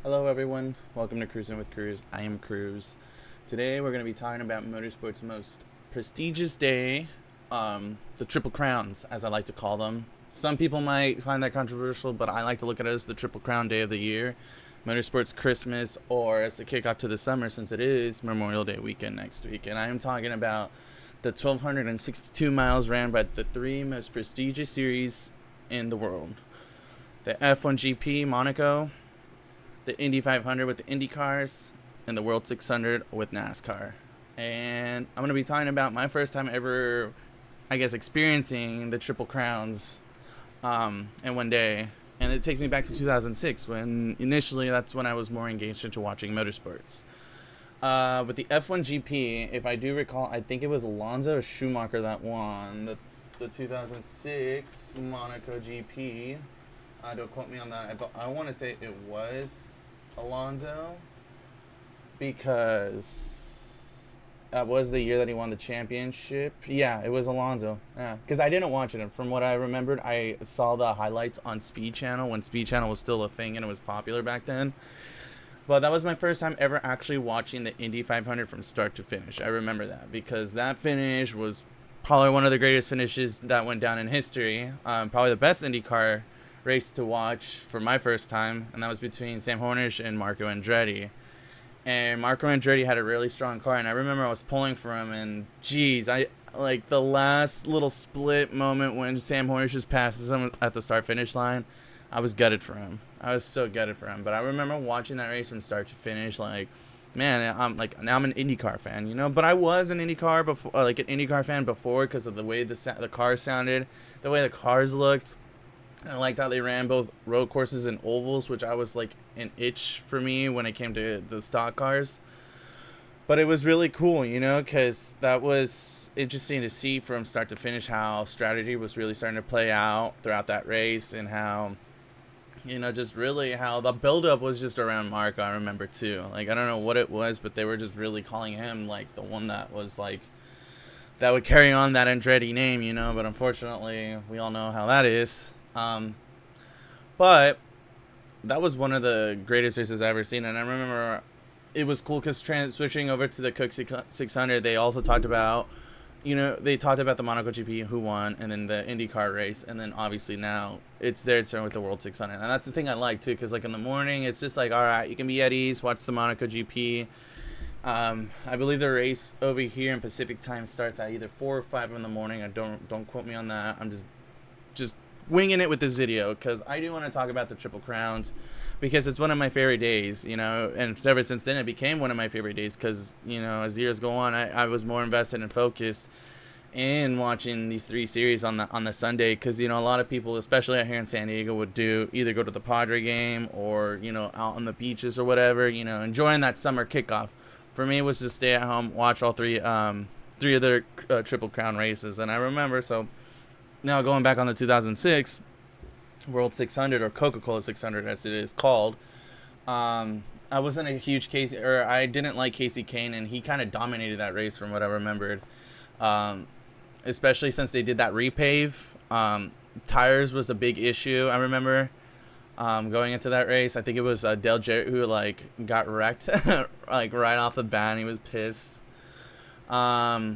Hello, everyone. Welcome to Cruising with Cruz. I am Cruz. Today, we're going to be talking about Motorsports' most prestigious day, the Triple Crowns, as I like to call them. Some people might find that controversial, but I like to look at it as the Triple Crown Day of the year, Motorsports Christmas, or as the kickoff to the summer, since it is Memorial Day weekend next week. And I am talking about the 1,262 miles ran by the three most prestigious series in the world: the F1 GP Monaco, the Indy 500 with the Indy cars, and the World 600 with NASCAR. And I'm going to be talking about my first time ever, I guess, experiencing the Triple Crowns in one day. And it takes me back to 2006 when initially that's when I was more engaged into watching motorsports. With the F1 GP, if I do recall, I think it was Alonso or Schumacher that won the 2006 Monaco GP. Don't quote me on that. I want to say it was Alonso because that was the year that he won the championship. Yeah, it was Alonso. Yeah, because I didn't watch it. And from what I remembered, I saw the highlights on Speed Channel when Speed Channel was still a thing and it was popular back then. But that was my first time ever actually watching the Indy 500 from start to finish. I remember that because that finish was probably one of the greatest finishes that went down in history. Probably the best IndyCar race to watch for my first time, and that was between Sam Hornish and Marco Andretti. And Marco Andretti had a really strong car, and I remember I was pulling for him, and geez, I like the last little split moment when Sam Hornish just passes him at the start finish line. I was gutted for him. I was so gutted for him. But I remember watching that race from start to finish, like, man, I'm like now I'm an IndyCar fan, you know. But I was an IndyCar before, like an IndyCar fan before, because of the way the cars sounded, the way the cars looked. I liked how they ran both road courses and ovals, which I was like an itch for me when it came to the stock cars. But it was really cool, you know, because that was interesting to see from start to finish how strategy was really starting to play out throughout that race, and how, you know, just really how the buildup was just around Marco. I remember too. Like, I don't know what it was, but they were just really calling him like the one that was like that would carry on that Andretti name, you know. But unfortunately, we all know how that is. But that was one of the greatest races I've ever seen, and I remember it was cool because switching over to the Cook 600, they also talked about, you know, they talked about the Monaco GP who won, and then the IndyCar race, and then obviously now it's their turn with the World 600, and that's the thing I like too, because like in the morning it's just like, all right, you can be at ease, watch the Monaco GP. I believe the race over here in Pacific time starts at either 4 or 5 in the morning. I don't quote me on that. I'm just winging it with this video because I do want to talk about the Triple Crowns because it's one of my favorite days, you know, and ever since then it became one of my favorite days because, you know, as years go on, I was more invested and focused in watching these three series on the Sunday because, you know, a lot of people, especially out here in San Diego, would do either go to the Padre game or, you know, out on the beaches or whatever, you know, enjoying that summer kickoff. For me, it was just stay at home, watch all three of their Triple Crown races, and I remember so now going back on the 2006 World 600, or Coca-Cola 600 as it is called. I wasn't a huge Casey, or I didn't like Casey Kane, and he kind of dominated that race from what I remembered. Um, Especially since they did that repave. Tires was a big issue. I remember going into that race. I think it was Dale Jarrett who like got wrecked like right off the bat. And he was pissed. Um,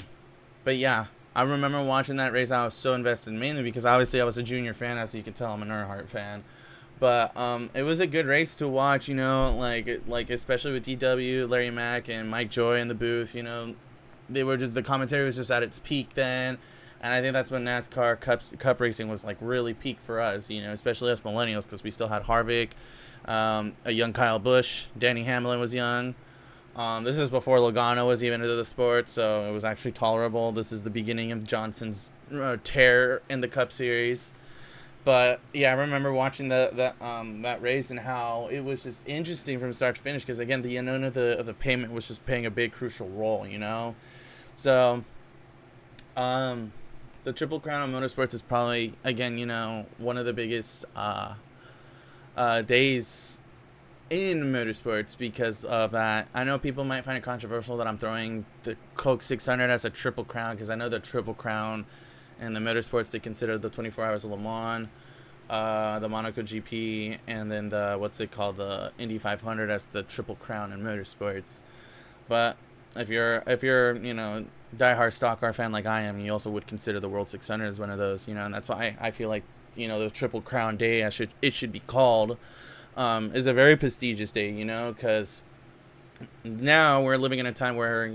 but yeah, I remember watching that race. I was so invested, mainly because obviously I was a junior fan, as you can tell. I'm an Earnhardt fan. But it was a good race to watch, you know, like especially with DW, Larry Mack, and Mike Joy in the booth. You know, they were just, the commentary was just at its peak then, and I think that's when NASCAR Cup racing was like really peak for us. You know, especially us millennials, because we still had Harvick, a young Kyle Busch, Danny Hamlin was young. This is before Logano was even into the sport, so it was actually tolerable. This is the beginning of Johnson's tear in the Cup Series. But yeah, I remember watching that race and how it was just interesting from start to finish. Because again, the unknown of the payment was just playing a big crucial role, you know. So, the Triple Crown of Motorsports is probably, again, you know, one of the biggest days in motorsports because of that. I know people might find it controversial that I'm throwing the Coke 600 as a Triple Crown, because I know the Triple Crown and the motorsports, they consider the 24 Hours of Le Mans. the Monaco GP, and then the what's it called, the Indy 500 as the Triple Crown in motorsports. But if you're diehard stock car fan like I am, you also would consider the World 600 as one of those, and that's why I feel like the Triple Crown Day, it should be called, is a very prestigious day, because now we're living in a time where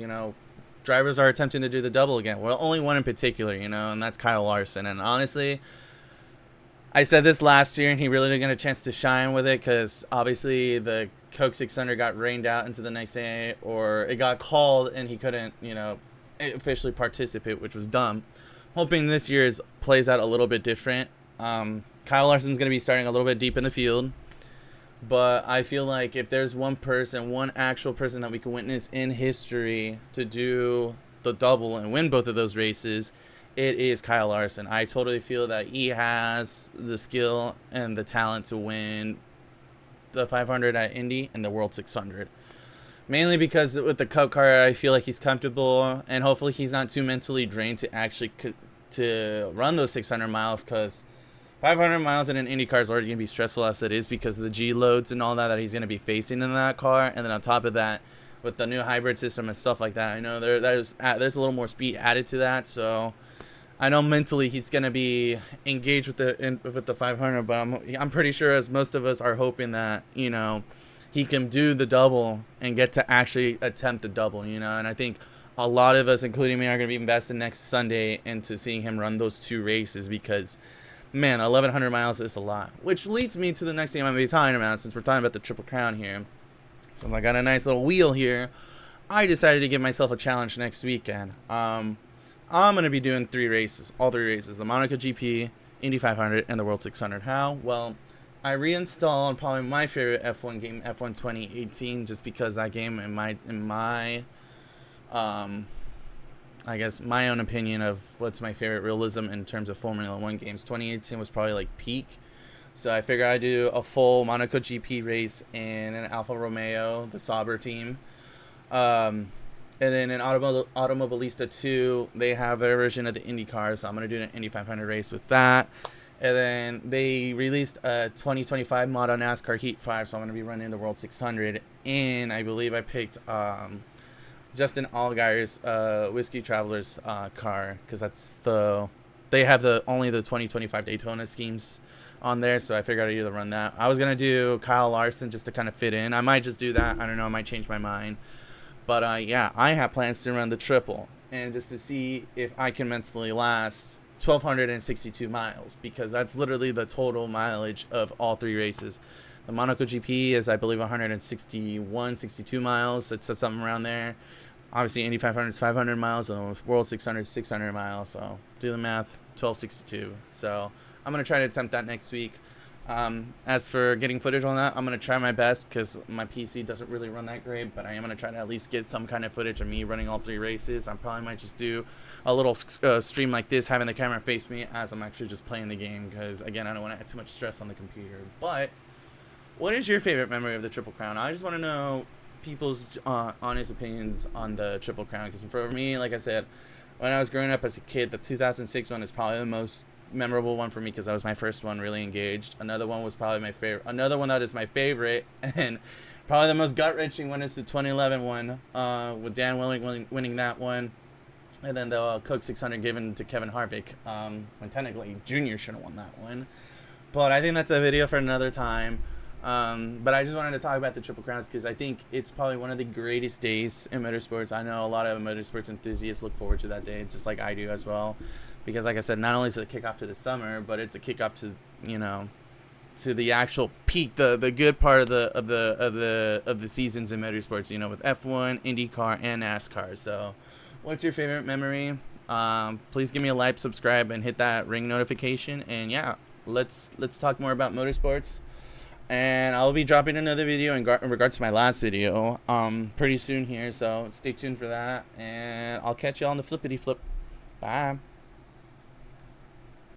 drivers are attempting to do the double again. Well, only one in particular, and that's Kyle Larson. And honestly, I said this last year, and he really didn't get a chance to shine with it because obviously the Coke 600 got rained out into the next day, or it got called and he couldn't, officially participate, which was dumb. Hoping this year's plays out a little bit different. Kyle Larson's going to be starting a little bit deep in the field, but I feel like if there's one actual person that we can witness in history to do the double and win both of those races, it is Kyle Larson. I totally feel that he has the skill and the talent to win the 500 at Indy and the World 600. Mainly because with the Cup car, I feel like he's comfortable, and hopefully he's not too mentally drained to actually to run those 600 miles, because 500 miles in an Indy car is already going to be stressful as it is because of the G loads and all that he's going to be facing in that car. And then on top of that, with the new hybrid system and stuff like that, I know there's a little more speed added to that. So I know mentally he's going to be engaged with the 500, but I'm pretty sure, as most of us are hoping, that he can do the double and get to actually attempt the double, and I think a lot of us, including me, are going to be invested next Sunday into seeing him run those two races, because man, 1,100 miles is a lot. Which leads me to the next thing I'm going to be talking about, since we're talking about the Triple Crown here. So I got a nice little wheel here. I decided to give myself a challenge next weekend. I'm going to be doing all three races. The Monaco GP, Indy 500, and the World 600. How? Well, I reinstalled probably my favorite F1 game, F1 2018, just because that game, in my I guess my own opinion of what's my favorite realism in terms of Formula 1 games, 2018 was probably like peak. So I figured I'd do a full Monaco GP race in an Alfa Romeo, the Sauber team. And then in Automobilista 2, they have their version of the Indy car, so I'm going to do an Indy 500 race with that. And then they released a 2025 Moto NASCAR Heat 5, so I'm going to be running the World 600. And I believe I picked Justin Allgaier's Whiskey Travelers car, because they have only the 2025 Daytona schemes on there, so I figured I'd either run that. I was gonna do Kyle Larson just to kind of fit in. I might just do that. I don't know. I might change my mind. But yeah, I have plans to run the triple, and just to see if I can mentally last 1,262 miles, because that's literally the total mileage of all three races. The Monaco GP is, I believe, 62 miles. It's something around there. Obviously, Indy 500 is 500 miles, and World 600 is 600 miles. So do the math, 1,262. So I'm going to try to attempt that next week. As for getting footage on that, I'm going to try my best, because my PC doesn't really run that great, but I am going to try to at least get some kind of footage of me running all three races. I probably might just do a little stream like this, having the camera face me as I'm actually just playing the game, because, again, I don't want to add too much stress on the computer. But what is your favorite memory of the Triple Crown? I just want to know people's honest opinions on the Triple Crown, because for me, like I said, when I was growing up as a kid, the 2006 one is probably the most memorable one for me, because that was my first one really engaged. Another one was probably my favorite. Another one that is my favorite, and probably the most gut-wrenching one, is the 2011 one, with Dan winning that one. And then the Coke 600 given to Kevin Harvick, when technically Junior should have won that one. But I think that's a video for another time. But I just wanted to talk about the Triple Crowns, because I think it's probably one of the greatest days in motorsports. I know a lot of motorsports enthusiasts look forward to that day, just like I do as well. Because, like I said, not only is it a kickoff to the summer, but it's a kickoff to to the actual peak, the good part of the seasons in motorsports. With F1, IndyCar, and NASCAR. So, what's your favorite memory? Please give me a like, subscribe, and hit that ring notification. And yeah, let's talk more about motorsports. And I'll be dropping another video in regards to my last video pretty soon here, so stay tuned for that. And I'll catch you all on the flippity flip. Bye.